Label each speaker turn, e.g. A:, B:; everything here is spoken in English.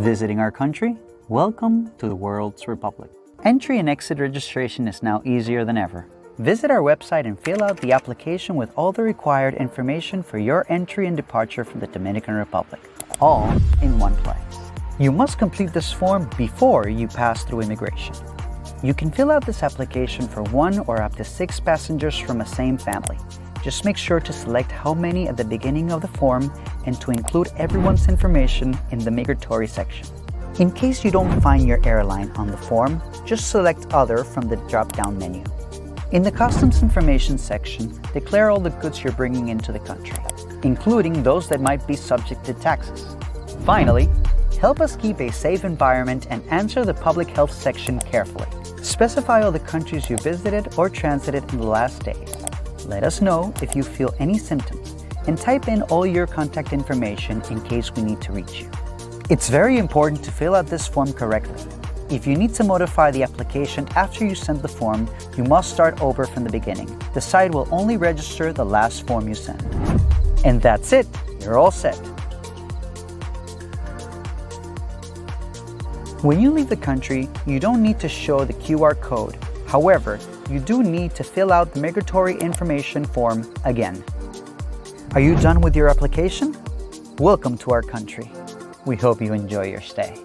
A: Visiting our country? Welcome to the world's republic. Entry and exit registration is now easier than ever. Visit our website and fill out the application with all the required information for your entry and departure from the Dominican Republic, all in one place. You must complete this form before you pass through immigration. You can fill out this application for 1 or up to 6 passengers from a same family. Just make sure to select how many at the beginning of the form and to include everyone's information in the migratory section. In case you don't find your airline on the form, just select Other from the drop-down menu. In the Customs Information section, declare all the goods you're bringing into the country, including those that might be subject to taxes. Finally, help us keep a safe environment and answer the Public Health section carefully. Specify all the countries you visited or transited in the last days. Let us know if you feel any symptoms, and type in all your contact information in case we need to reach you. It's very important to fill out this form correctly. If you need to modify the application after you send the form, you must start over from the beginning. The site will only register the last form you send. And that's it, you're all set. When you leave the country, you don't need to show the QR code. However, you do need to fill out the migratory information form again. Are you done with your application? Welcome to our country. We hope you enjoy your stay.